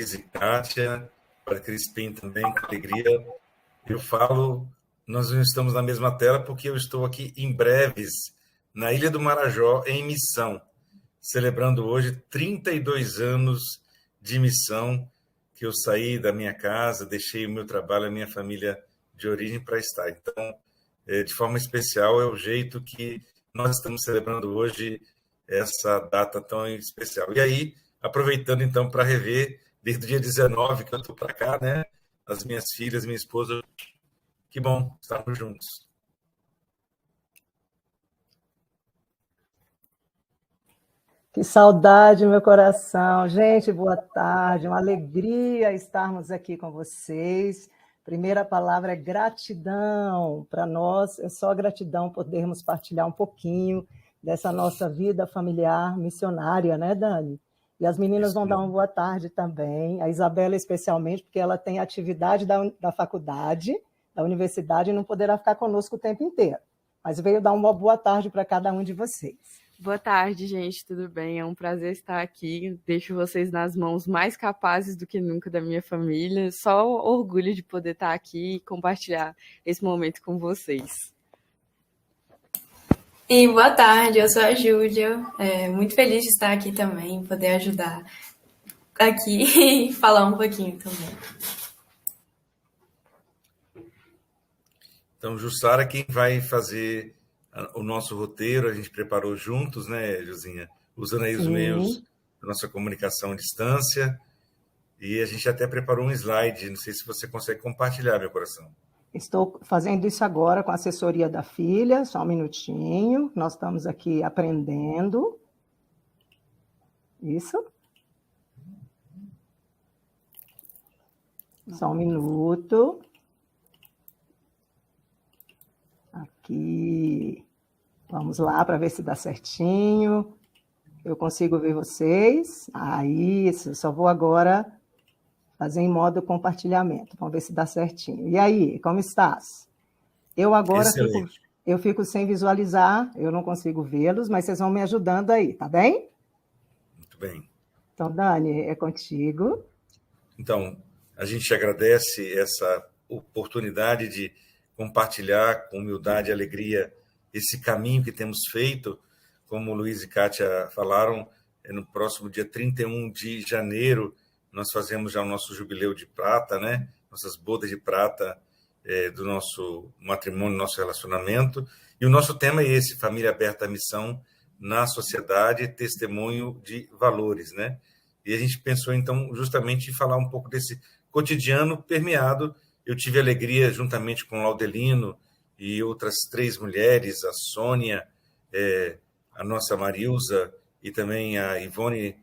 Luiz e Kátia, para Crispim também, com alegria. Eu falo, nós não estamos na mesma tela porque eu estou aqui em Breves, na Ilha do Marajó, em missão, celebrando hoje 32 anos de missão, que eu saí da minha casa, deixei o meu trabalho, a minha família de origem para estar. Então, de forma especial, é o jeito que nós estamos celebrando hoje essa data tão especial. E aí, aproveitando então para rever, desde o dia 19 que eu estou para cá, né? As minhas filhas, minha esposa, que bom estarmos juntos. Que saudade, meu coração. Gente, boa tarde. Uma alegria estarmos aqui com vocês. Primeira palavra é gratidão. Para nós, é só gratidão podermos partilhar um pouquinho dessa nossa vida familiar missionária, né, Dani? E as meninas vão dar uma boa tarde também. A Isabela, especialmente, porque ela tem atividade da faculdade, da universidade, e não poderá ficar conosco o tempo inteiro. Mas veio dar uma boa tarde para cada um de vocês. Boa tarde, gente, tudo bem? É um prazer estar aqui. Deixo vocês nas mãos mais capazes do que nunca da minha família. Só orgulho de poder estar aqui e compartilhar esse momento com vocês. E boa tarde, eu sou a Júlia. Muito feliz de estar aqui também, poder ajudar aqui e falar um pouquinho também. Então, Jussara, quem vai fazer o nosso roteiro, a gente preparou juntos, né, Josinha? Usando aí os meios da nossa comunicação à distância. E a gente até preparou um slide. Não sei se você consegue compartilhar, meu coração. Estou fazendo isso agora com a assessoria da filha. Só um minutinho. Nós estamos aqui aprendendo. Isso. Só um minuto. Aqui. Vamos lá para ver se dá certinho. Eu consigo ver vocês. Isso, só vou agora fazer em modo compartilhamento. Vamos ver se dá certinho. E aí, como estás? Eu agora fico sem visualizar, eu não consigo vê-los, mas vocês vão me ajudando aí, tá bem? Muito bem. Então, Dani, é contigo. Então, a gente agradece essa oportunidade de compartilhar com humildade e alegria esse caminho que temos feito, como o Luiz e Kátia falaram, no próximo dia 31 de janeiro, nós fazemos já o nosso jubileu de prata, né? Nossas bodas de prata do nosso matrimônio, nosso relacionamento. E o nosso tema é esse, Família Aberta à Missão na Sociedade, Testemunho de Valores, né? E a gente pensou, então, justamente em falar um pouco desse cotidiano permeado. Eu tive a alegria, juntamente com o Laudelino e outras 3 mulheres, a Sônia, a nossa Marilza e também a Ivone,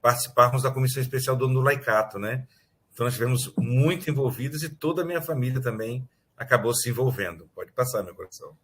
participarmos da Comissão Especial do Laicato, né? Então, nós estivemos muito envolvidos e toda a minha família também acabou se envolvendo. Pode passar, meu coração.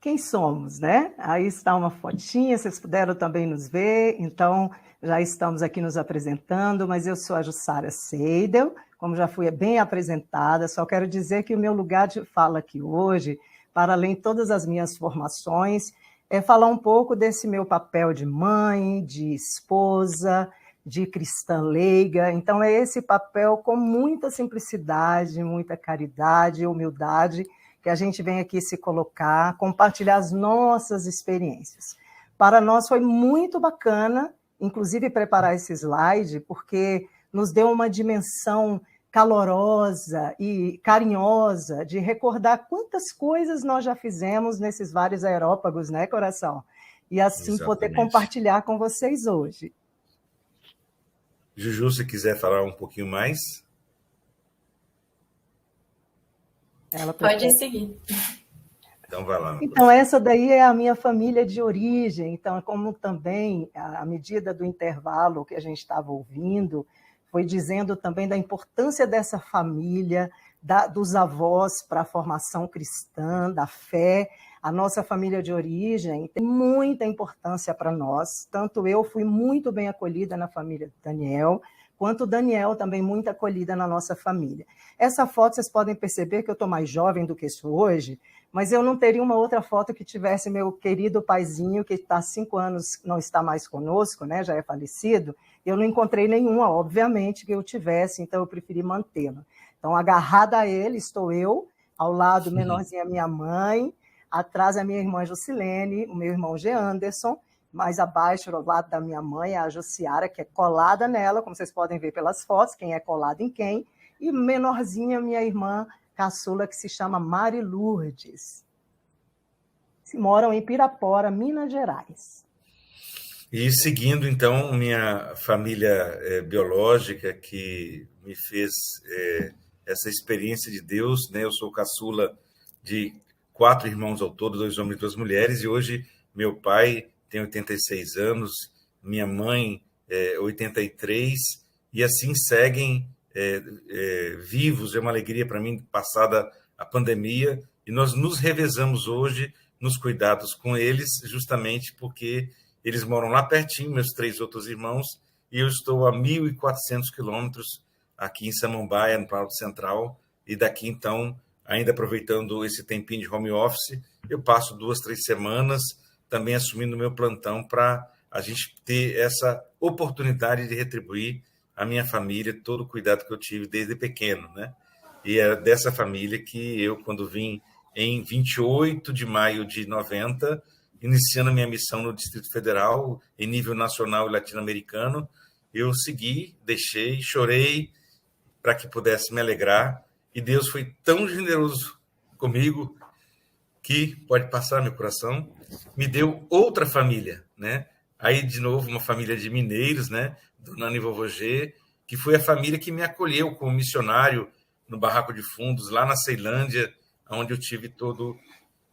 Quem somos, né? Aí está uma fotinha, vocês puderam também nos ver, então já estamos aqui nos apresentando, mas eu sou a Jussara Seidel, como já fui bem apresentada, só quero dizer que o meu lugar de fala aqui hoje, para além de todas as minhas formações, é falar um pouco desse meu papel de mãe, de esposa, de cristã leiga. Então, é esse papel com muita simplicidade, muita caridade, humildade, que a gente vem aqui se colocar, compartilhar as nossas experiências. Para nós foi muito bacana, inclusive, preparar esse slide, porque nos deu uma dimensão calorosa e carinhosa de recordar quantas coisas nós já fizemos nesses vários aerópagos, né, coração? E assim poder compartilhar com vocês hoje. Juju, se quiser falar um pouquinho mais. Pode seguir. Então, vai lá. Então, essa daí é a minha família de origem. Então, como também, à medida do intervalo que a gente estava ouvindo, foi dizendo também da importância dessa família, dos avós para a formação cristã, da fé. A nossa família de origem tem muita importância para nós. Tanto eu fui muito bem acolhida na família de Daniel, quanto o Daniel, também muito acolhida na nossa família. Essa foto, vocês podem perceber que eu estou mais jovem do que sou hoje, mas eu não teria uma outra foto que tivesse meu querido paizinho, que está há 5 anos, não está mais conosco, né, já é falecido. Eu não encontrei nenhuma, obviamente, que eu tivesse, então eu preferi mantê-lo. Então, agarrada a ele, estou eu, ao lado, menorzinha, minha mãe, atrás a minha irmã Jusilene, o meu irmão G. Anderson, mais abaixo, ao lado da minha mãe, a Jussiara, que é colada nela, como vocês podem ver pelas fotos, quem é colado em quem, e menorzinha, minha irmã caçula, que se chama Mari Lourdes. Moram em Pirapora, Minas Gerais. E seguindo, então, minha família biológica, que me fez essa experiência de Deus, né? Eu sou caçula de 4 irmãos ao todo, 2 homens e 2 mulheres, e hoje meu pai tem 86 anos, minha mãe 83, e assim seguem vivos. É uma alegria para mim, passada a pandemia, e nós nos revezamos hoje nos cuidados com eles, justamente porque eles moram lá pertinho, meus 3 outros irmãos, e eu estou a 1.400 quilômetros aqui em Samambaia, no Planalto Central, e daqui, então, ainda aproveitando esse tempinho de home office, eu passo 2, 3 semanas também assumindo o meu plantão para a gente ter essa oportunidade de retribuir à minha família todo o cuidado que eu tive desde pequeno, né? E é dessa família que eu, quando vim em 28 de maio de 90, iniciando a minha missão no Distrito Federal, em nível nacional e latino-americano, eu segui, deixei, chorei para que pudesse me alegrar, e Deus foi tão generoso comigo que, pode passar meu coração, me deu outra família, né? Aí, de novo, uma família de mineiros, né? Do Nani e Vovô G, que foi a família que me acolheu como missionário no Barraco de Fundos, lá na Ceilândia, onde eu tive todo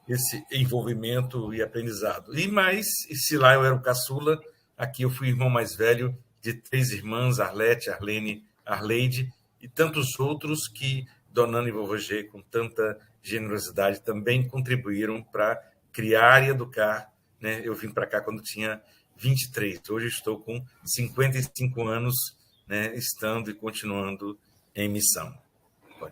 esse envolvimento e aprendizado. E se lá eu era o caçula, aqui eu fui irmão mais velho de 3 irmãs, Arlete, Arlene, Arleide, e tantos outros que Dona Ana e Vovô G, com tanta generosidade, também contribuíram para criar e educar, né? Eu vim para cá quando tinha 23, hoje estou com 55 anos, né, estando e continuando em missão.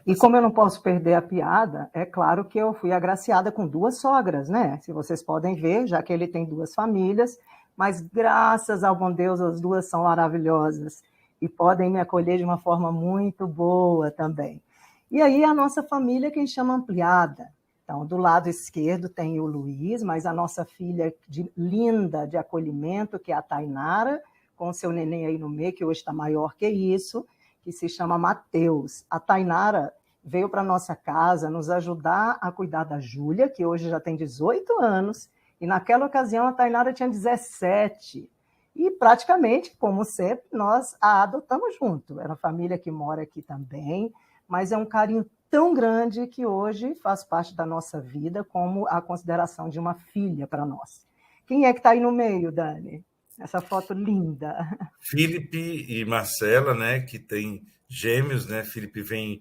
E como eu não posso perder a piada, é claro que eu fui agraciada com 2 sogras, né? Se vocês podem ver, já que ele tem 2 famílias, mas graças ao bom Deus, as 2 são maravilhosas e podem me acolher de uma forma muito boa também. E aí a nossa família, quem chama ampliada. Então, do lado esquerdo tem o Luiz, mas a nossa filha linda de acolhimento, que é a Tainara, com o seu neném aí no meio, que hoje está maior que isso, que se chama Mateus. A Tainara veio para a nossa casa nos ajudar a cuidar da Júlia, que hoje já tem 18 anos, e naquela ocasião a Tainara tinha 17. E praticamente, como sempre, nós a adotamos junto. Era uma família que mora aqui também, mas é um carinho tão grande que hoje faz parte da nossa vida como a consideração de uma filha para nós. Quem é que está aí no meio, Dani? Essa foto linda. Felipe e Marcela, né, que tem gêmeos, né? Felipe vem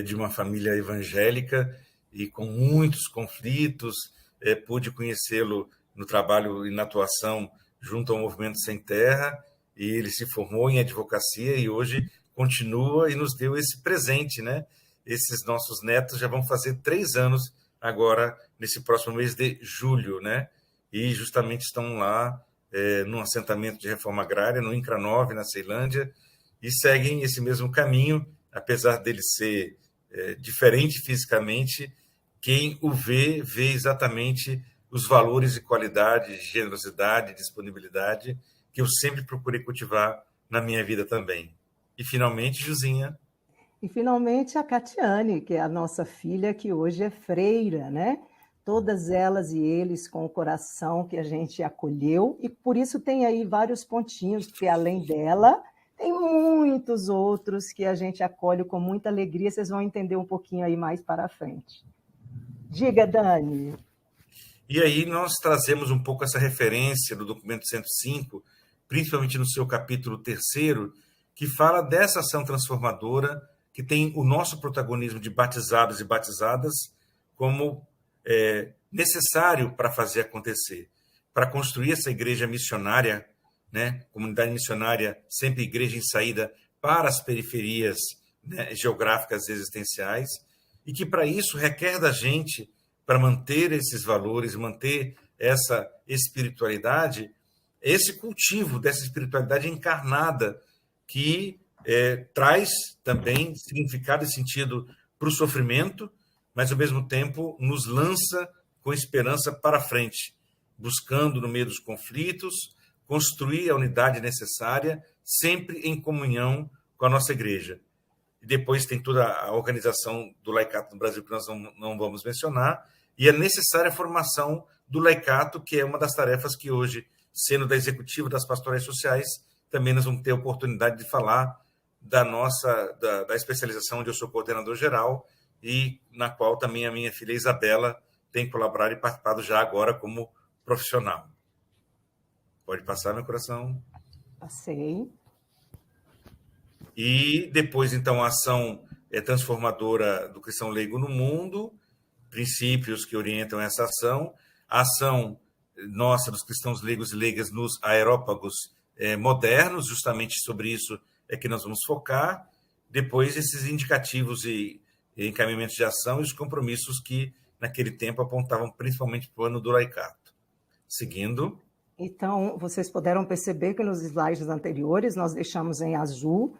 de uma família evangélica e com muitos conflitos. Pude conhecê-lo no trabalho e na atuação junto ao Movimento Sem Terra, e ele se formou em advocacia e hoje continua e nos deu esse presente, né? Esses nossos netos já vão fazer 3 anos agora, nesse próximo mês de julho, né? E justamente estão lá num assentamento de reforma agrária, no INCRA 9, na Ceilândia, e seguem esse mesmo caminho, apesar dele ser diferente fisicamente. Quem o vê exatamente os valores e qualidade, generosidade, disponibilidade que eu sempre procurei cultivar na minha vida também. E, finalmente, Juzinha. E, finalmente, a Catiane, que é a nossa filha, que hoje é freira, né? Todas elas e eles com o coração que a gente acolheu, e por isso tem aí vários pontinhos, porque além dela, tem muitos outros que a gente acolhe com muita alegria, vocês vão entender um pouquinho aí mais para frente. Diga, Dani. E aí nós trazemos um pouco essa referência do documento 105, principalmente no seu capítulo 3º, que fala dessa ação transformadora, que tem o nosso protagonismo de batizados e batizadas como necessário para fazer acontecer, para construir essa igreja missionária, né? Comunidade missionária, sempre igreja em saída para as periferias, né, geográficas existenciais, e que para isso requer da gente, para manter esses valores, manter essa espiritualidade, esse cultivo dessa espiritualidade encarnada que traz também significado e sentido para o sofrimento, mas ao mesmo tempo nos lança com esperança para frente, buscando no meio dos conflitos construir a unidade necessária, sempre em comunhão com a nossa igreja. E depois tem toda a organização do laicato no Brasil, que nós não vamos mencionar, e a necessária formação do laicato, que é uma das tarefas que hoje, sendo da executiva das pastorais sociais, também nós vamos ter a oportunidade de falar da especialização onde eu sou coordenador geral e na qual também a minha filha Isabela tem colaborado e participado já agora como profissional. Pode passar, meu coração? Passei. E depois, então, a ação transformadora do cristão leigo no mundo, princípios que orientam essa ação, a ação nossa dos cristãos leigos e leigas nos aerópagos modernos, justamente sobre isso é que nós vamos focar, depois esses indicativos e encaminhamentos de ação e os compromissos que naquele tempo apontavam principalmente para o ano do laicato. Seguindo. Então, vocês puderam perceber que nos slides anteriores nós deixamos em azul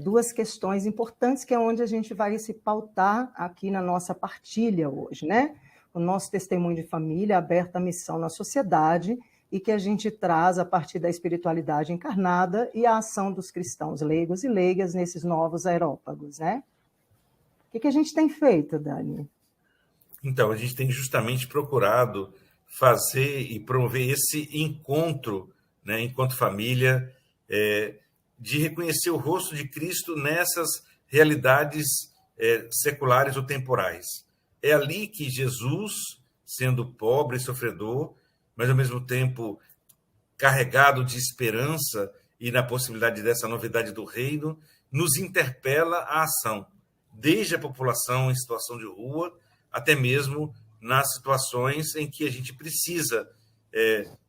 duas questões importantes, que é onde a gente vai se pautar aqui na nossa partilha hoje, né? O nosso testemunho de família, aberta à missão na sociedade, e que a gente traz a partir da espiritualidade encarnada e a ação dos cristãos leigos e leigas nesses novos aerópagos, né? O que a gente tem feito, Dani? Então, a gente tem justamente procurado fazer e promover esse encontro, né, enquanto família, de reconhecer o rosto de Cristo nessas realidades seculares ou temporais. É ali que Jesus, sendo pobre e sofredor, mas ao mesmo tempo carregado de esperança e na possibilidade dessa novidade do reino, nos interpela à ação, desde a população em situação de rua, até mesmo nas situações em que a gente precisa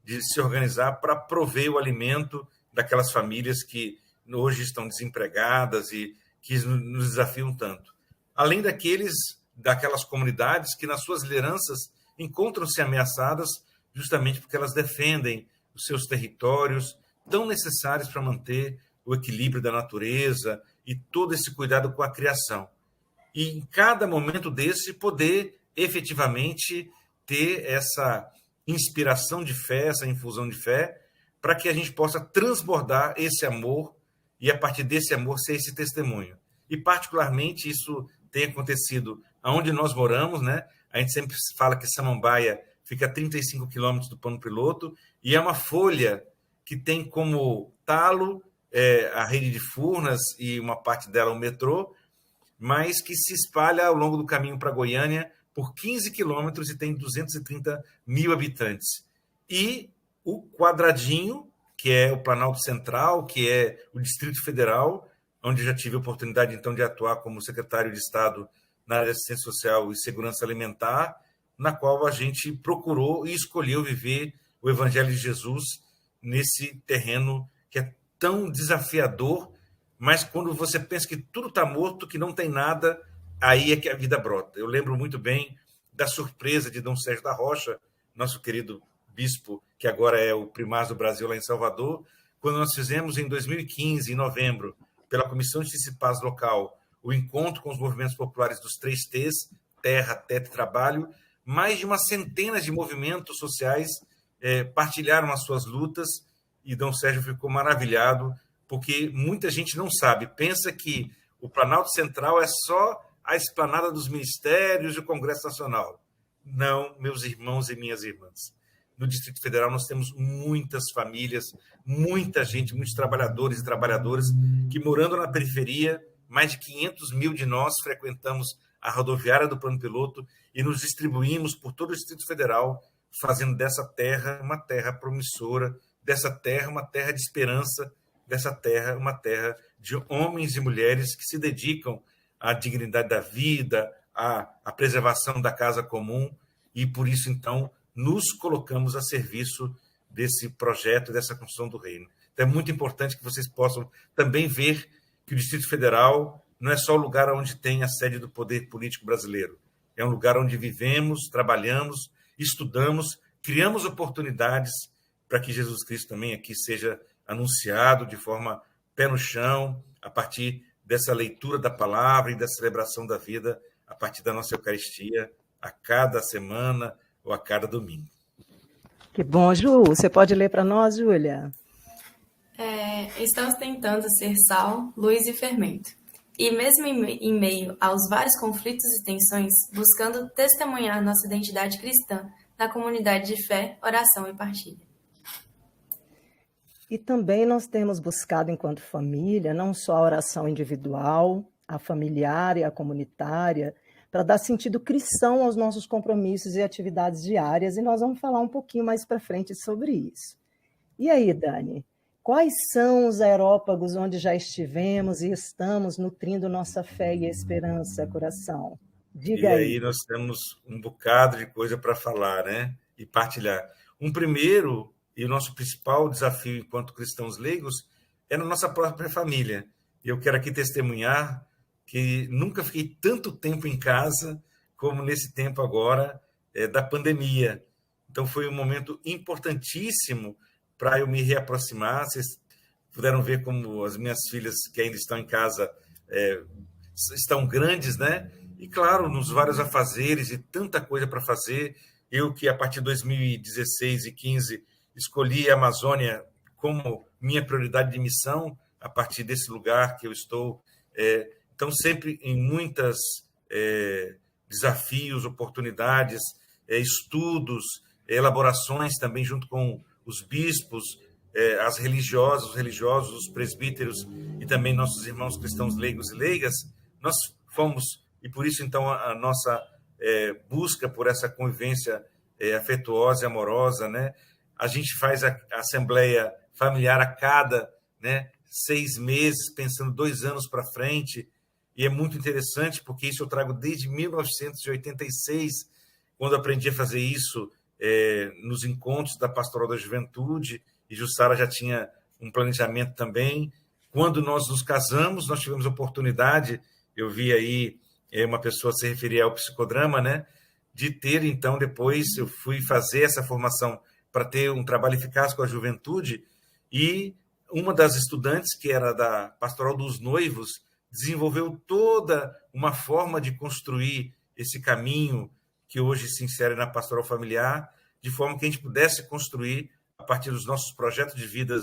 de se organizar para prover o alimento daquelas famílias que hoje estão desempregadas e que nos desafiam tanto. Além daquelas comunidades que nas suas lideranças encontram-se ameaçadas justamente porque elas defendem os seus territórios tão necessários para manter o equilíbrio da natureza e todo esse cuidado com a criação. E em cada momento desse poder efetivamente ter essa inspiração de fé, essa infusão de fé, para que a gente possa transbordar esse amor e, a partir desse amor, ser esse testemunho. E, particularmente, isso tem acontecido onde nós moramos, né? A gente sempre fala que Samambaia fica a 35 quilômetros do Plano Piloto, e é uma folha que tem como talo a rede de Furnas e uma parte dela o metrô, mas que se espalha ao longo do caminho para Goiânia por 15 quilômetros e tem 230 mil habitantes. E o quadradinho, que é o Planalto Central, que é o Distrito Federal, onde eu já tive a oportunidade, então, de atuar como secretário de Estado na área de Assistência Social e Segurança Alimentar, na qual a gente procurou e escolheu viver o Evangelho de Jesus nesse terreno que é tão desafiador, mas quando você pensa que tudo está morto, que não tem nada, aí é que a vida brota. Eu lembro muito bem da surpresa de Dom Sérgio da Rocha, nosso querido bispo, que agora é o primaz do Brasil lá em Salvador, quando nós fizemos em 2015, em novembro, pela Comissão de Justiça e Paz local, o encontro com os movimentos populares dos 3 T's, terra, teto e trabalho. Mais de uma centena de movimentos sociais partilharam as suas lutas, e Dom Sérgio ficou maravilhado, porque muita gente não sabe, pensa que o Planalto Central é só a esplanada dos ministérios e o Congresso Nacional. Não, meus irmãos e minhas irmãs. No Distrito Federal nós temos muitas famílias, muita gente, muitos trabalhadores e trabalhadoras que, morando na periferia, mais de 500 mil de nós frequentamos a rodoviária do Plano Piloto e nos distribuímos por todo o Distrito Federal, fazendo dessa terra uma terra promissora, dessa terra uma terra de esperança, dessa terra uma terra de homens e mulheres que se dedicam à dignidade da vida, à preservação da casa comum, e por isso, então, nos colocamos a serviço desse projeto, dessa construção do reino. Então, é muito importante que vocês possam também ver que o Distrito Federal não é só o lugar onde tem a sede do poder político brasileiro. É um lugar onde vivemos, trabalhamos, estudamos, criamos oportunidades para que Jesus Cristo também aqui seja anunciado de forma pé no chão, a partir dessa leitura da palavra e da celebração da vida, a partir da nossa Eucaristia, a cada semana ou a cada domingo. Que bom, Ju. Você pode ler para nós, Júlia? Estamos tentando ser sal, luz e fermento. E mesmo em meio aos vários conflitos e tensões, buscando testemunhar nossa identidade cristã na comunidade de fé, oração e partilha. E também nós temos buscado, enquanto família, não só a oração individual, a familiar e a comunitária, para dar sentido cristão aos nossos compromissos e atividades diárias, e nós vamos falar um pouquinho mais para frente sobre isso. E aí, Dani, quais são os aerópagos onde já estivemos e estamos nutrindo nossa fé e esperança, coração? Diga aí. E aí nós temos um bocado de coisa para falar, né? E partilhar. Um primeiro, e o nosso principal desafio enquanto cristãos leigos, é na nossa própria família. E eu quero aqui testemunhar que nunca fiquei tanto tempo em casa como nesse tempo agora da pandemia. Então foi um momento importantíssimo para eu me reaproximar. Vocês puderam ver como as minhas filhas que ainda estão em casa estão grandes, né? E claro, nos vários afazeres e tanta coisa para fazer. Eu que a partir de 2016 e 15 escolhi a Amazônia como minha prioridade de missão, a partir desse lugar que eu estou. Então, sempre em muitos desafios, oportunidades, estudos, elaborações também junto com os bispos, as religiosas, os religiosos, os presbíteros e também nossos irmãos cristãos leigos e leigas, nós fomos, e por isso, então, a nossa busca por essa convivência afetuosa e amorosa, né? A gente faz a assembleia familiar a cada 6 meses, pensando 2 anos para frente, e é muito interessante, porque isso eu trago desde 1986, quando aprendi a fazer isso nos encontros da Pastoral da Juventude, e Jussara já tinha um planejamento também. Quando nós nos casamos, nós tivemos a oportunidade, eu vi aí uma pessoa se referir ao psicodrama, né, de ter, então, depois eu fui fazer essa formação para ter um trabalho eficaz com a juventude, e uma das estudantes, que era da Pastoral dos Noivos, desenvolveu toda uma forma de construir esse caminho que hoje se insere na pastoral familiar, de forma que a gente pudesse construir, a partir dos nossos projetos de vidas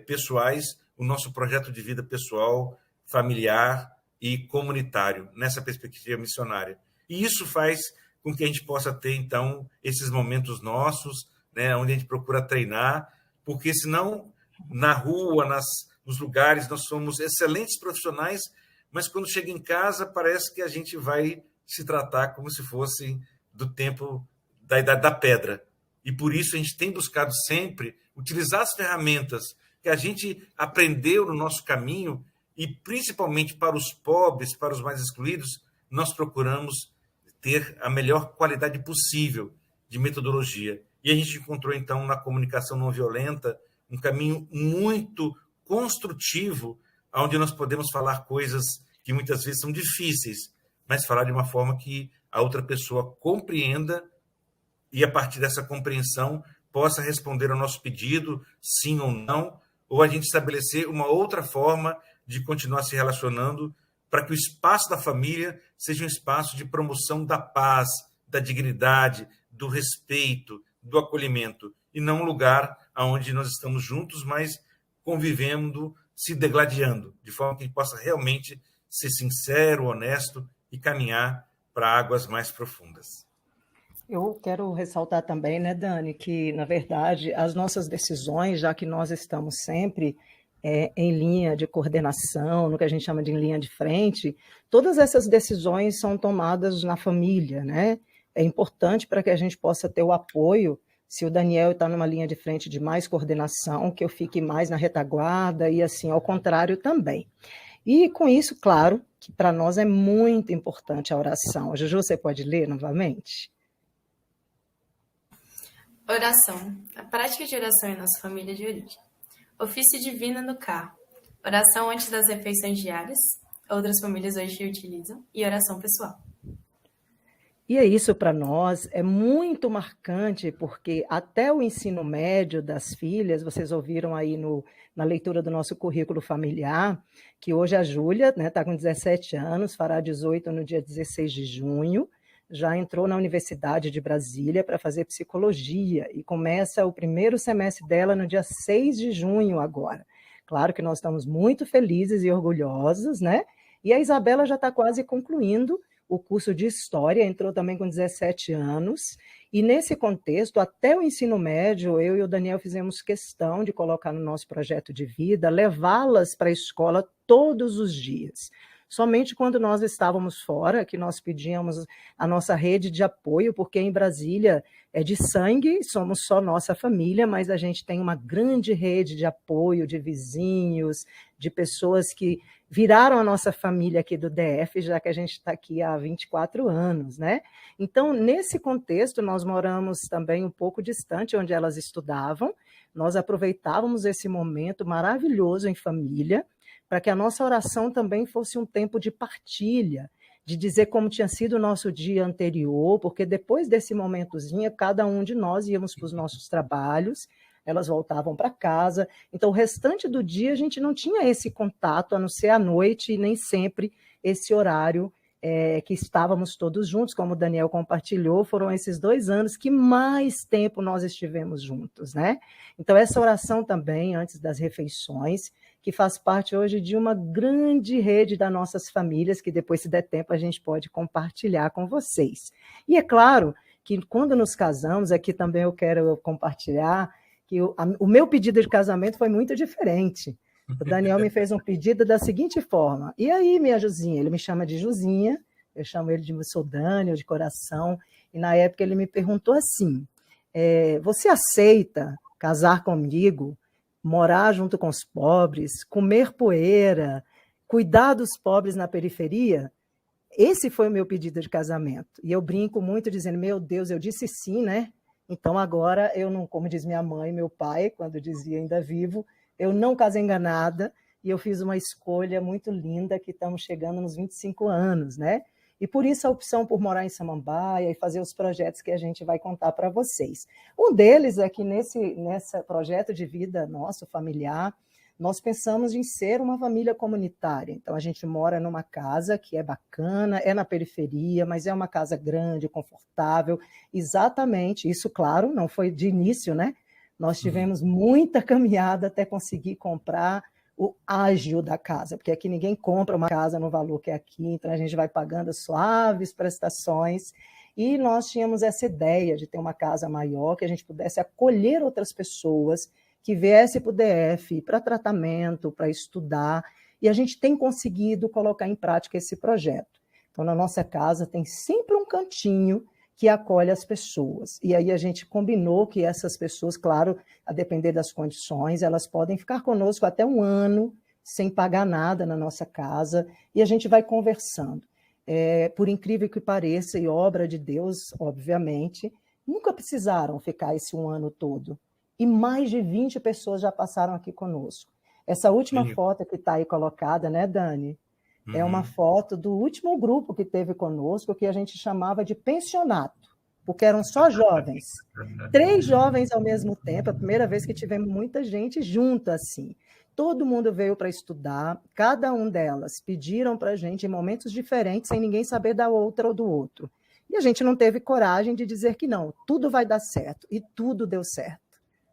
pessoais, o nosso projeto de vida pessoal, familiar e comunitário, nessa perspectiva missionária. E isso faz com que a gente possa ter, então, esses momentos nossos, né, onde a gente procura treinar, porque senão, na rua, nos lugares, nós somos excelentes profissionais, mas quando chega em casa, parece que a gente vai se tratar como se fosse do tempo da Idade da Pedra. E por isso a gente tem buscado sempre utilizar as ferramentas que a gente aprendeu no nosso caminho, e principalmente para os pobres, para os mais excluídos, nós procuramos ter a melhor qualidade possível de metodologia. E a gente encontrou, então, na comunicação não violenta, um caminho muito construtivo, onde nós podemos falar coisas que muitas vezes são difíceis, mas falar de uma forma que a outra pessoa compreenda e, a partir dessa compreensão, possa responder ao nosso pedido, sim ou não, ou a gente estabelecer uma outra forma de continuar se relacionando para que o espaço da família seja um espaço de promoção da paz, da dignidade, do respeito, do acolhimento, e não um lugar onde nós estamos juntos, mas convivendo, se degladiando, de forma que a gente possa realmente ser sincero, honesto e caminhar para águas mais profundas. Eu quero ressaltar também, né, Dani, que, na verdade, as nossas decisões, já que nós estamos sempre em linha de coordenação, no que a gente chama de linha de frente, todas essas decisões são tomadas na família, né? É importante para que a gente possa ter o apoio, se o Daniel está numa linha de frente de mais coordenação, que eu fique mais na retaguarda, e assim, ao contrário também. E com isso, claro, que para nós é muito importante a oração. Juju, você pode ler novamente? Oração. A prática de oração em nossa família de origem. Ofício divino no carro. oração antes das refeições diárias, outras famílias hoje utilizam, e oração pessoal. E é isso para nós, é muito marcante, porque até o ensino médio das filhas, vocês ouviram aí na leitura do nosso currículo familiar, que hoje a Júlia está com 17 anos, fará 18 no dia 16 de junho, já entrou na Universidade de Brasília para fazer psicologia e começa o primeiro semestre dela no dia 6 de junho agora. Claro que nós estamos muito felizes e orgulhosos, né? E a Isabela já está quase concluindo o curso de História, entrou também com 17 anos, e nesse contexto, até o ensino médio, eu e o Daniel fizemos questão de colocar no nosso projeto de vida, levá-las para a escola todos os dias. Somente quando nós estávamos fora, que nós pedíamos a nossa rede de apoio, porque em Brasília é de sangue, somos só nossa família, mas a gente tem uma grande rede de apoio, de vizinhos, de pessoas que viraram a nossa família aqui do DF, já que a gente está aqui há 24 anos, né? Então, nesse contexto, nós moramos também um pouco distante onde elas estudavam, nós aproveitávamos esse momento maravilhoso em família, para que a nossa oração também fosse um tempo de partilha, de dizer como tinha sido o nosso dia anterior, porque depois desse momentozinho, cada um de nós íamos para os nossos trabalhos, elas voltavam para casa, então o restante do dia a gente não tinha esse contato, a não ser à noite, e nem sempre esse horário que estávamos todos juntos, como o Daniel compartilhou, foram esses 2 anos que mais tempo nós estivemos juntos, né? Então essa oração também, antes das refeições, que faz parte hoje de uma grande rede das nossas famílias, que depois, se der tempo, a gente pode compartilhar com vocês. E é claro que quando nos casamos, aqui também eu quero compartilhar, que o meu pedido de casamento foi muito diferente. O Daniel me fez um pedido da seguinte forma: e aí, minha Juzinha? Ele me chama de Juzinha, eu chamo ele de sou Daniel, de coração, e na época ele me perguntou assim, você aceita casar comigo, morar junto com os pobres, comer poeira, cuidar dos pobres na periferia? Esse foi o meu pedido de casamento. E eu brinco muito dizendo, meu Deus, eu disse sim, né? Então agora eu não, como diz minha mãe e meu pai, quando dizia ainda vivo, eu não casei enganada e eu fiz uma escolha muito linda, que estamos chegando nos 25 anos, né? E por isso a opção por morar em Samambaia e fazer os projetos que a gente vai contar para vocês. Um deles é que nesse projeto de vida nosso, familiar, nós pensamos em ser uma família comunitária. Então, a gente mora numa casa que é bacana, é na periferia, mas é uma casa grande, confortável. Exatamente, isso, claro, não foi de início, né? Nós tivemos muita caminhada até conseguir comprar o ágio da casa, porque aqui ninguém compra uma casa no valor que é aqui, então a gente vai pagando suaves prestações, e nós tínhamos essa ideia de ter uma casa maior, que a gente pudesse acolher outras pessoas que viessem para o DF, para tratamento, para estudar, e a gente tem conseguido colocar em prática esse projeto. Então, na nossa casa tem sempre um cantinho que acolhe as pessoas. E aí a gente combinou que essas pessoas, claro, a depender das condições, elas podem ficar conosco até 1 ano, sem pagar nada na nossa casa, e a gente vai conversando. Por incrível que pareça, e obra de Deus, obviamente, nunca precisaram ficar esse 1 ano todo. E mais de 20 pessoas já passaram aqui conosco. Essa última foto que está aí colocada, né, Dani? É uma foto do último grupo que teve conosco, que a gente chamava de pensionato, porque eram só jovens. 3 jovens ao mesmo tempo, a primeira vez que tivemos muita gente junta assim. Todo mundo veio para estudar, cada um delas pediram para a gente em momentos diferentes, sem ninguém saber da outra ou do outro. E a gente não teve coragem de dizer que não, tudo vai dar certo, e tudo deu certo.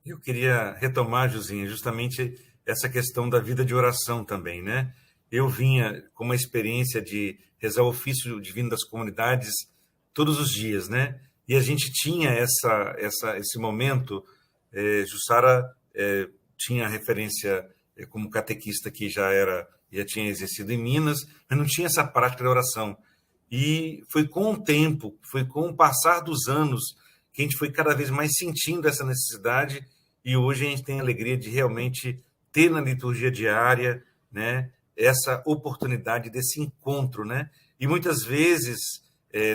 Eu queria retomar, Josinha, justamente essa questão da vida de oração também, né? Eu vinha com uma experiência de rezar o ofício divino das comunidades todos os dias, né? E a gente tinha esse momento, Jussara tinha referência como catequista que já tinha exercido em Minas, mas não tinha essa prática da oração. E foi com o tempo, foi com o passar dos anos, que a gente foi cada vez mais sentindo essa necessidade, e hoje a gente tem a alegria de realmente ter na liturgia diária, né, essa oportunidade desse encontro, né? E muitas vezes,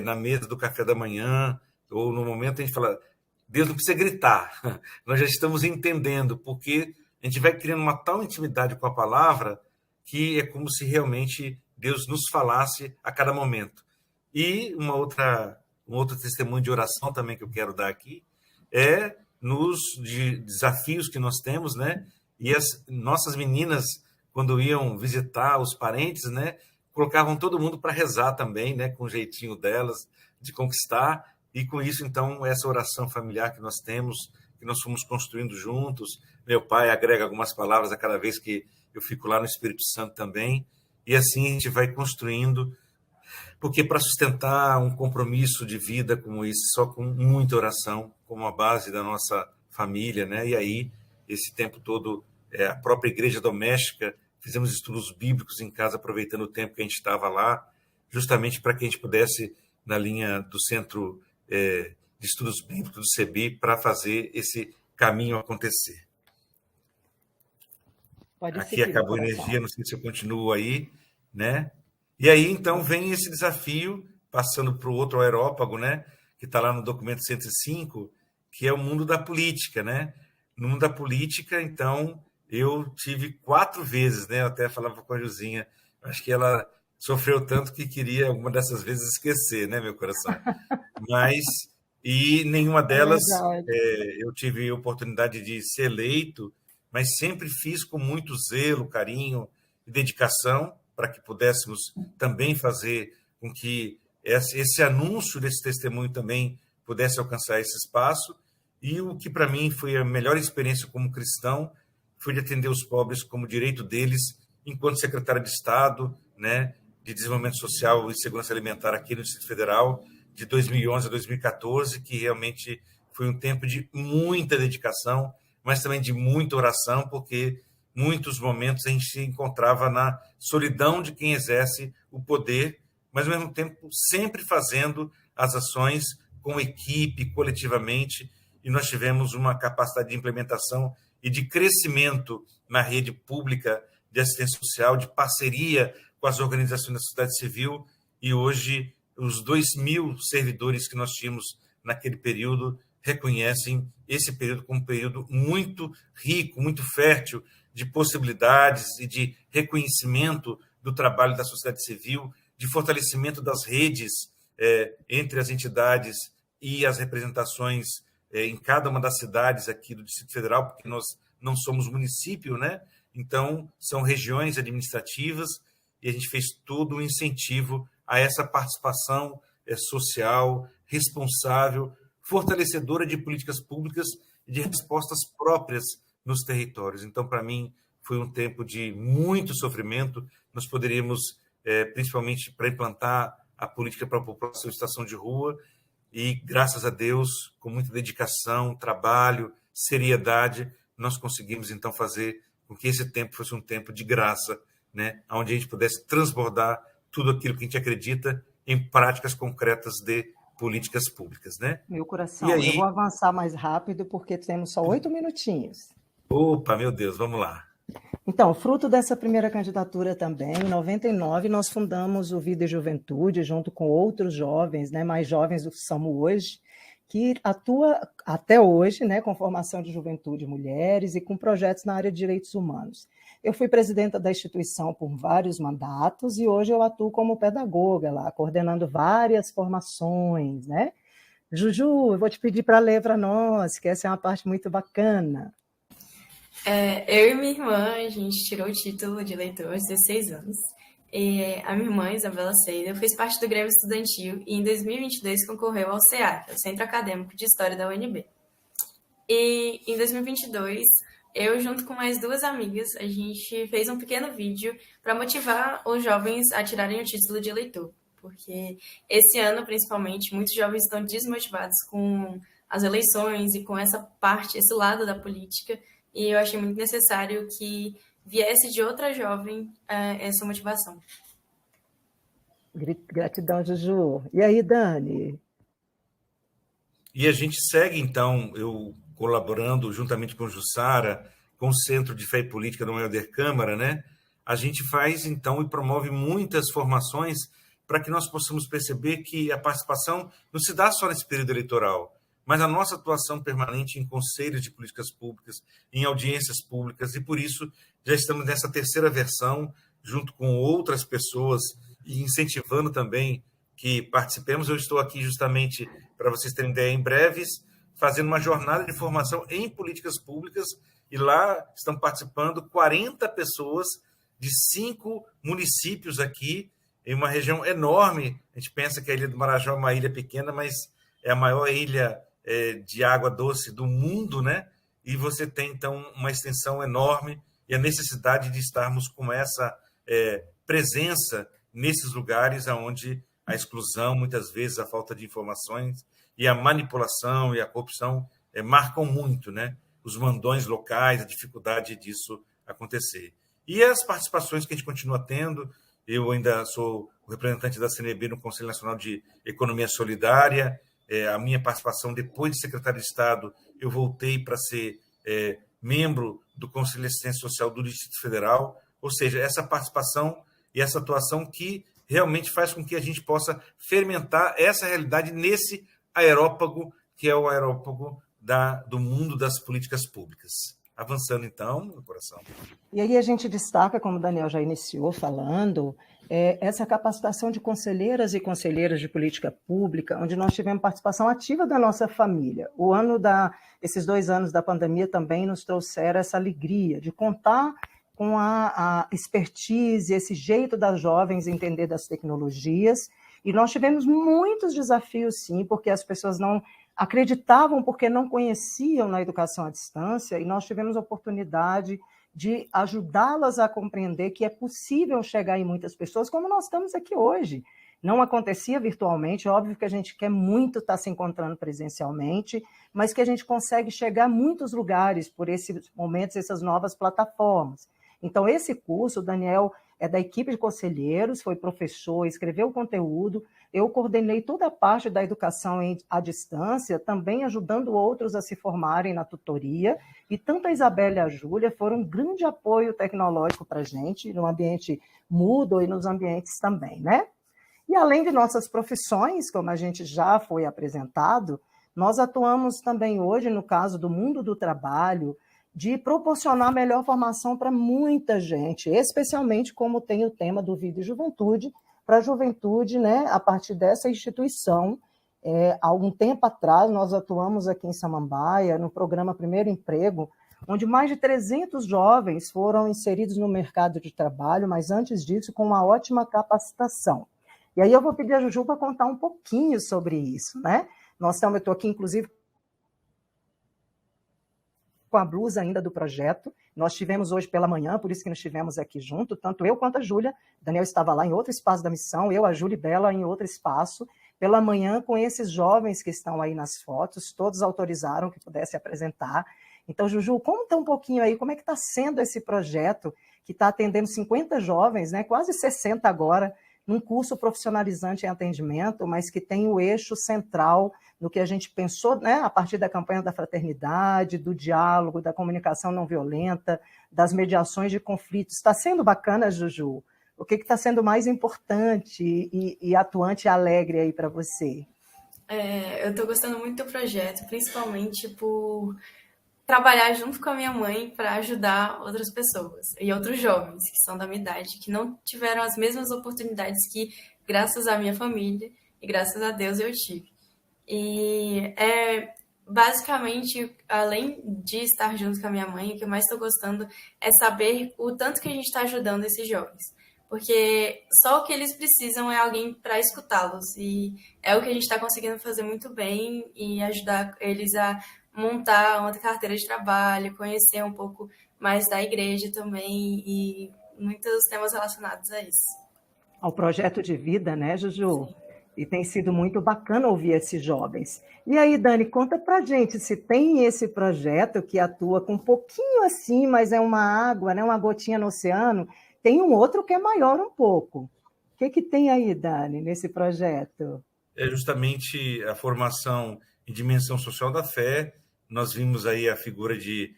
na mesa do café da manhã, ou no momento a gente fala, Deus não precisa gritar, nós já estamos entendendo, porque a a gente vai criando uma tal intimidade com a palavra que é como se realmente Deus nos falasse a cada momento. E um outro testemunho de oração também que eu quero dar aqui é nos desafios que nós temos, né? E as nossas meninas, quando iam visitar os parentes, né, colocavam todo mundo para rezar também, né, com o jeitinho delas de conquistar. E com isso, então, essa oração familiar que nós temos, que nós fomos construindo juntos. Meu pai agrega algumas palavras a cada vez que eu fico lá no Espírito Santo também. E assim a gente vai construindo, porque para sustentar um compromisso de vida como esse, só com muita oração, como a base da nossa família, né? E aí, esse tempo todo, a própria igreja doméstica, fizemos estudos bíblicos em casa, aproveitando o tempo que a gente estava lá, justamente para que a gente pudesse, na linha do Centro de Estudos Bíblicos do CEBI, para fazer esse caminho acontecer. Pode Aqui seguir, acabou a energia, não sei se eu continuo aí, né? E aí, então, vem esse desafio, passando para o outro aerópago, né? Que está lá no documento 105, que é o mundo da política, né? No mundo da política, então, eu tive 4 vezes, né? Eu até falava com a Juzinha, acho que ela sofreu tanto que queria alguma dessas vezes esquecer, né, meu coração? Mas, e nenhuma delas eu tive a oportunidade de ser eleito, mas sempre fiz com muito zelo, carinho e dedicação para que pudéssemos também fazer com que esse anúncio desse testemunho também pudesse alcançar esse espaço. E o que para mim foi a melhor experiência como cristão foi de atender os pobres como direito deles, enquanto secretário de Estado, né, de Desenvolvimento Social e Segurança Alimentar aqui no Distrito Federal, de 2011 a 2014, que realmente foi um tempo de muita dedicação, mas também de muita oração, porque muitos momentos a gente se encontrava na solidão de quem exerce o poder, mas ao mesmo tempo sempre fazendo as ações com equipe, coletivamente, e nós tivemos uma capacidade de implementação e de crescimento na rede pública de assistência social, de parceria com as organizações da sociedade civil, e hoje os 2.000 servidores que nós tínhamos naquele período reconhecem esse período como um período muito rico, muito fértil de possibilidades e de reconhecimento do trabalho da sociedade civil, de fortalecimento das redes entre as entidades e as representações em cada uma das cidades aqui do Distrito Federal, porque nós não somos município, né? Então, são regiões administrativas e a gente fez todo um incentivo a essa participação social, responsável, fortalecedora de políticas públicas e de respostas próprias nos territórios. Então, para mim, foi um tempo de muito sofrimento. Nós poderíamos, principalmente para implantar a política para a população em situação de rua, e, graças a Deus, com muita dedicação, trabalho, seriedade, nós conseguimos, então, fazer com que esse tempo fosse um tempo de graça, né? Onde a gente pudesse transbordar tudo aquilo que a gente acredita em práticas concretas de políticas públicas, né? Meu coração, E aí... eu vou avançar mais rápido porque temos só 8 minutinhos. Opa, meu Deus, vamos lá. Então, fruto dessa primeira candidatura também, em 99, nós fundamos o Vida e Juventude, junto com outros jovens, né, mais jovens do que somos hoje, que atua até hoje, né, com formação de juventude e mulheres e com projetos na área de direitos humanos. Eu fui presidenta da instituição por vários mandatos e hoje eu atuo como pedagoga lá, coordenando várias formações, né? Juju, eu vou te pedir para ler para nós, que essa é uma parte muito bacana. Eu e minha irmã, a gente tirou o título de eleitor aos 16 anos. E a minha irmã, Isabela Seida, fez parte do Grêmio Estudantil e em 2022 concorreu ao CEA, que é o Centro Acadêmico de História da UNB. E em 2022, eu, junto com mais 2 amigas, a gente fez um pequeno vídeo para motivar os jovens a tirarem o título de eleitor. Porque esse ano, principalmente, muitos jovens estão desmotivados com as eleições e com essa parte, esse lado da política. E eu achei muito necessário que viesse de outra jovem essa motivação. Gratidão, Juju. E aí, Dani? E a gente segue, então, eu colaborando juntamente com Jussara, com o Centro de Fé e Política da Helder Câmara, né? A gente faz, então, e promove muitas formações para que nós possamos perceber que a participação não se dá só nesse período eleitoral, mas a nossa atuação permanente em conselhos de políticas públicas, em audiências públicas, e por isso já estamos nessa terceira versão, junto com outras pessoas, e incentivando também que participemos. Eu estou aqui justamente, para vocês terem ideia, em breves, fazendo uma jornada de formação em políticas públicas, e lá estão participando 40 pessoas de 5 municípios aqui, em uma região enorme. A gente pensa que a Ilha do Marajó é uma ilha pequena, mas é a maior ilha de água doce do mundo, né? E você tem, então, uma extensão enorme e a necessidade de estarmos com essa presença nesses lugares onde a exclusão, muitas vezes, a falta de informações e a manipulação e a corrupção marcam muito, né? Os mandões locais, a dificuldade disso acontecer. E as participações que a gente continua tendo, eu ainda sou o representante da CNB no Conselho Nacional de Economia Solidária. A minha participação, depois de secretário de Estado, eu voltei para ser membro do Conselho de Assistência Social do Distrito Federal, ou seja, essa participação e essa atuação que realmente faz com que a gente possa fermentar essa realidade nesse aerópago, que é o aerópago do mundo das políticas públicas. Avançando, então, meu coração. E aí a gente destaca, como o Daniel já iniciou falando, essa capacitação de conselheiras e conselheiros de política pública, onde nós tivemos participação ativa da nossa família. Esses 2 anos da pandemia também nos trouxeram essa alegria de contar com a expertise, esse jeito das jovens entender das tecnologias. E nós tivemos muitos desafios, sim, porque as pessoas não acreditavam, porque não conheciam na educação à distância, e nós tivemos a oportunidade de ajudá-las a compreender que é possível chegar em muitas pessoas, como nós estamos aqui hoje. Não acontecia virtualmente, óbvio que a gente quer muito estar se encontrando presencialmente, mas que a gente consegue chegar a muitos lugares por esses momentos, essas novas plataformas. Então, esse curso, o Daniel é da equipe de conselheiros, foi professor, escreveu o conteúdo, eu coordenei toda a parte da educação à distância, também ajudando outros a se formarem na tutoria, e tanto a Isabela e a Júlia foram um grande apoio tecnológico para a gente, no ambiente Moodle e nos ambientes também, né? E além de nossas profissões, como a gente já foi apresentado, nós atuamos também hoje, no caso do mundo do trabalho, de proporcionar melhor formação para muita gente, especialmente como tem o tema do Vida e Juventude, para a juventude, né, a partir dessa instituição. Há algum tempo atrás, nós atuamos aqui em Samambaia, no programa Primeiro Emprego, onde mais de 300 jovens foram inseridos no mercado de trabalho, mas antes disso, com uma ótima capacitação. E aí eu vou pedir a Juju para contar um pouquinho sobre isso, né? Eu estou aqui, inclusive, com a blusa ainda do projeto. Nós tivemos hoje pela manhã, por isso que nós estivemos aqui junto, tanto eu quanto a Júlia. Daniel estava lá em outro espaço da missão, eu, a Júlia e Bela em outro espaço. Pela manhã, com esses jovens que estão aí nas fotos, todos autorizaram que pudesse apresentar. Então, Juju, conta um pouquinho aí como é que está sendo esse projeto, que está atendendo 50 jovens, né, quase 60 agora, num curso profissionalizante em atendimento, mas que tem o eixo central no que a gente pensou, né, a partir da campanha da fraternidade, do diálogo, da comunicação não violenta, das mediações de conflitos. Está sendo bacana, Juju? O que está sendo mais importante e atuante e alegre aí para você? Eu estou gostando muito do projeto, principalmente por trabalhar junto com a minha mãe para ajudar outras pessoas e outros jovens que são da minha idade, que não tiveram as mesmas oportunidades que, graças à minha família e graças a Deus, eu tive. E basicamente, além de estar junto com a minha mãe, o que eu mais estou gostando é saber o tanto que a gente está ajudando esses jovens. Porque só o que eles precisam é alguém para escutá-los. E é o que a gente está conseguindo fazer muito bem e ajudar eles a montar uma carteira de trabalho, conhecer um pouco mais da igreja também e muitos temas relacionados a isso. Ao projeto de vida, né, Juju? Sim. E tem sido muito bacana ouvir esses jovens. E aí, Dani, conta pra gente se tem esse projeto que atua com um pouquinho assim, mas é uma água, né, uma gotinha no oceano. Tem um outro que é maior um pouco. O que tem aí, Dani, nesse projeto? É justamente a formação em dimensão social da fé. Nós vimos aí a figura de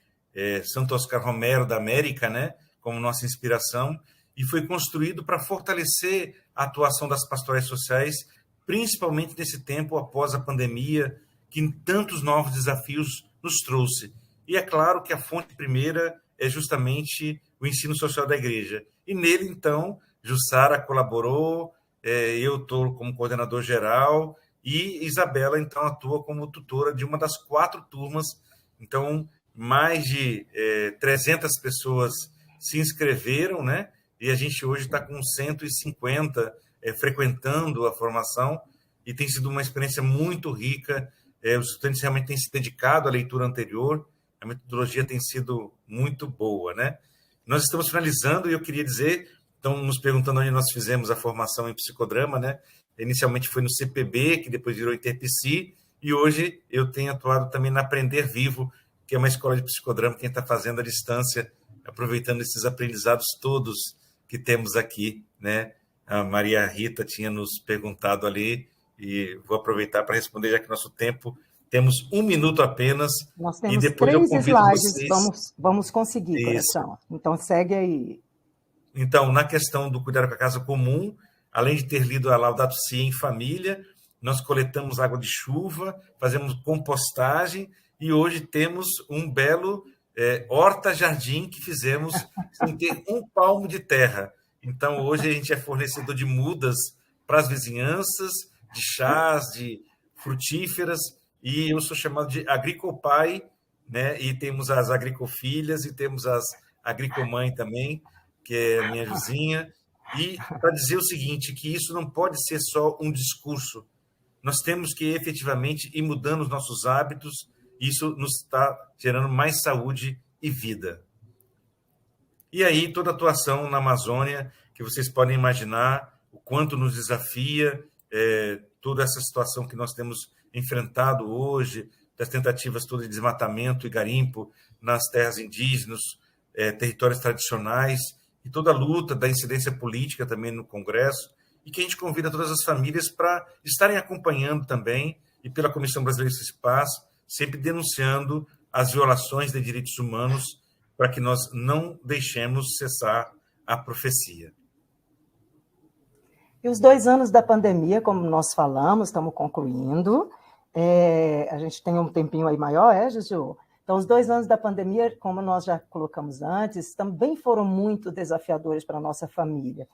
Santo Oscar Romero da América, né, como nossa inspiração, e foi construído para fortalecer a atuação das pastorais sociais, principalmente nesse tempo após a pandemia, que tantos novos desafios nos trouxe. E é claro que a fonte primeira é justamente o ensino social da igreja. E nele, então, Jussara colaborou, eu estou como coordenador geral, e Isabela, então, atua como tutora de uma das 4 turmas. Então, mais de 300 pessoas se inscreveram, né? E a gente hoje está com 150 frequentando a formação, e tem sido uma experiência muito rica. Os estudantes realmente têm se dedicado à leitura anterior, a metodologia tem sido muito boa, né? Nós estamos finalizando, e eu queria dizer, estão nos perguntando onde nós fizemos a formação em psicodrama, né? Inicialmente foi no CPB, que depois virou Interpsi, e hoje eu tenho atuado também na Aprender Vivo, que é uma escola de psicodrama que a gente está fazendo à distância, aproveitando esses aprendizados todos que temos aqui, né? A Maria Rita tinha nos perguntado ali, e vou aproveitar para responder, já que nosso tempo, temos 1 minuto apenas. Nós temos e depois 3 eu convido slides, vocês... vamos conseguir, coração. Então, segue aí. Então, na questão do cuidado com a casa comum, além de ter lido a Laudato Si em família, nós coletamos água de chuva, fazemos compostagem, e hoje temos um belo horta-jardim que fizemos sem ter 1 palmo de terra. Então, hoje a gente é fornecedor de mudas para as vizinhanças, de chás, de frutíferas, e eu sou chamado de agricopai, né? E temos as agricofilhas e temos as agricomãe também, que é a minha vizinha. E para dizer o seguinte, que isso não pode ser só um discurso. Nós temos que efetivamente ir mudando os nossos hábitos, e isso nos está gerando mais saúde e vida. E aí, toda a atuação na Amazônia, que vocês podem imaginar o quanto nos desafia, toda essa situação que nós temos enfrentado hoje, das tentativas todas de desmatamento e garimpo nas terras indígenas, territórios tradicionais, e toda a luta da incidência política também no Congresso, e que a gente convida todas as famílias para estarem acompanhando também, e pela Comissão Brasileira de Paz, sempre denunciando as violações de direitos humanos, para que nós não deixemos cessar a profecia. E os 2 anos da pandemia, como nós falamos, estamos concluindo, a gente tem um tempinho aí maior, Juju? Então, os 2 anos da pandemia, como nós já colocamos antes, também foram muito desafiadores para a nossa família.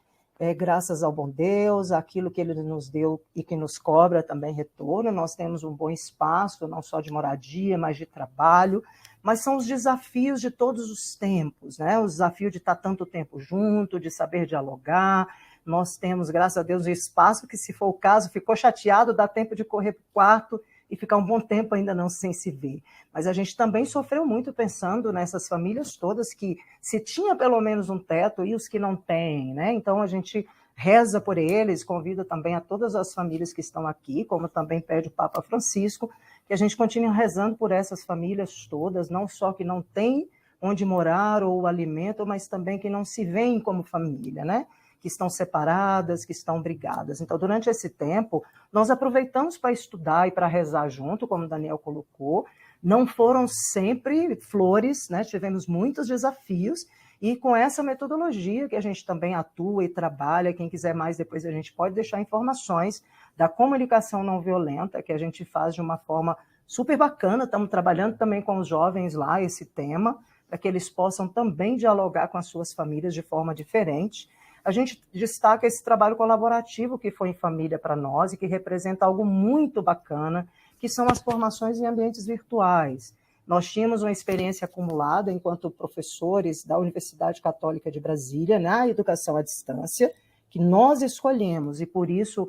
Graças ao bom Deus, aquilo que Ele nos deu e que nos cobra também retorno, nós temos um bom espaço, não só de moradia, mas de trabalho, mas são os desafios de todos os tempos, né? O desafio de estar tanto tempo junto, de saber dialogar. Nós temos, graças a Deus, um espaço que, se for o caso, ficou chateado, dá tempo de correr para o quarto e ficar um bom tempo ainda não sem se ver. Mas a gente também sofreu muito pensando nessas famílias todas que se tinha pelo menos um teto e os que não têm, né? Então a gente reza por eles, convida também a todas as famílias que estão aqui, como também pede o Papa Francisco, que a gente continue rezando por essas famílias todas, não só que não têm onde morar ou o alimento, mas também que não se veem como família, né? Que estão separadas, que estão brigadas. Então, durante esse tempo, nós aproveitamos para estudar e para rezar junto, como o Daniel colocou. Não foram sempre flores, né? Tivemos muitos desafios, e com essa metodologia que a gente também atua e trabalha, quem quiser mais depois a gente pode deixar informações da comunicação não violenta, que a gente faz de uma forma super bacana. Estamos trabalhando também com os jovens lá esse tema, para que eles possam também dialogar com as suas famílias de forma diferente. A gente destaca esse trabalho colaborativo que foi em família para nós e que representa algo muito bacana, que são as formações em ambientes virtuais. Nós tínhamos uma experiência acumulada enquanto professores da Universidade Católica de Brasília, na educação à distância, que nós escolhemos, e por isso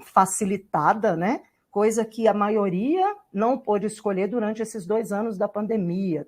facilitada, né? Coisa que a maioria não pôde escolher durante esses 2 anos da pandemia.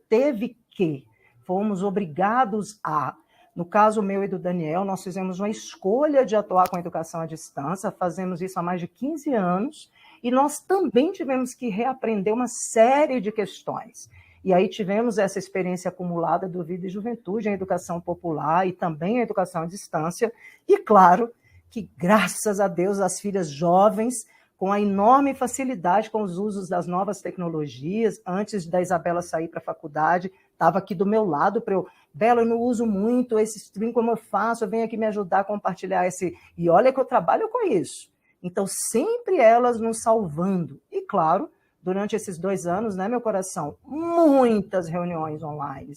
Fomos obrigados a... No caso meu e do Daniel, nós fizemos uma escolha de atuar com a educação à distância, fazemos isso há mais de 15 anos, e nós também tivemos que reaprender uma série de questões. E aí tivemos essa experiência acumulada do Vida e Juventude, a educação popular e também a educação à distância, e claro que, graças a Deus, as filhas jovens, com a enorme facilidade com os usos das novas tecnologias, antes da Isabela sair para a faculdade, estava aqui do meu lado para eu... Bela, eu não uso muito esse stream, como eu faço? Vem aqui me ajudar a compartilhar esse... E olha que eu trabalho com isso. Então, sempre elas nos salvando. E, claro, durante esses 2 anos, né, meu coração? Muitas reuniões online.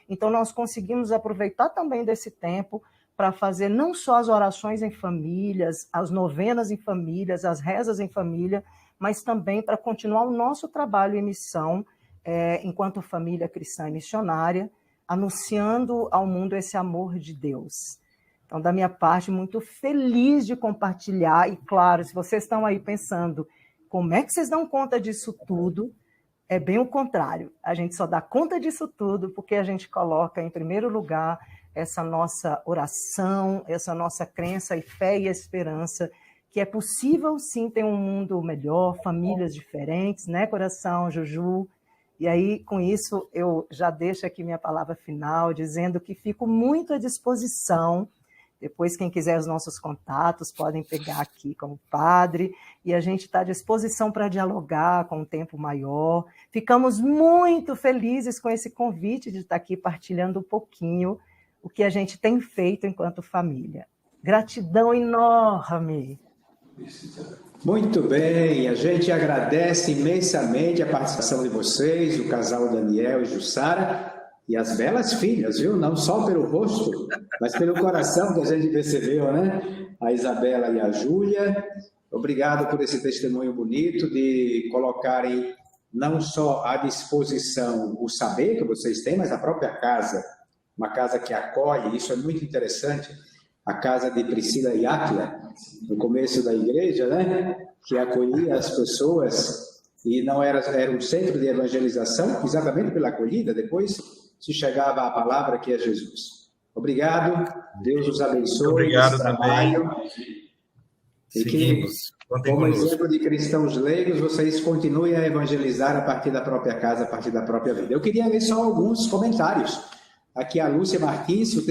Então, nós conseguimos aproveitar também desse tempo para fazer não só as orações em famílias, as novenas em famílias, as rezas em família, mas também para continuar o nosso trabalho em missão, enquanto família cristã e missionária, anunciando ao mundo esse amor de Deus. Então, da minha parte, muito feliz de compartilhar, e claro, se vocês estão aí pensando, como é que vocês dão conta disso tudo? É bem o contrário, a gente só dá conta disso tudo porque a gente coloca em primeiro lugar essa nossa oração, essa nossa crença e fé e esperança, que é possível sim ter um mundo melhor, famílias diferentes, né, coração, Juju? E aí, com isso, eu já deixo aqui minha palavra final, dizendo que fico muito à disposição. Depois, quem quiser os nossos contatos, podem pegar aqui com o padre, e a gente está à disposição para dialogar com um tempo maior. Ficamos muito felizes com esse convite de estar aqui partilhando um pouquinho o que a gente tem feito enquanto família. Gratidão enorme! Muito bem, a gente agradece imensamente a participação de vocês, o casal Daniel e Jussara, e as belas filhas, viu? Não só pelo rosto, mas pelo coração que a gente percebeu, né? A Isabela e a Júlia. Obrigado por esse testemunho bonito de colocarem não só à disposição o saber que vocês têm, mas a própria casa, uma casa que acolhe, isso é muito interessante. A casa de Priscila e Áquila, no começo da igreja, né? Que acolhia as pessoas e não era um centro de evangelização, exatamente pela acolhida, depois se chegava à palavra que é Jesus. Obrigado, Deus os abençoe. Obrigado também. E que, como exemplo de cristãos leigos, vocês continuem a evangelizar a partir da própria casa, a partir da própria vida. Eu queria ler só alguns comentários. Aqui a Lúcia Martins, o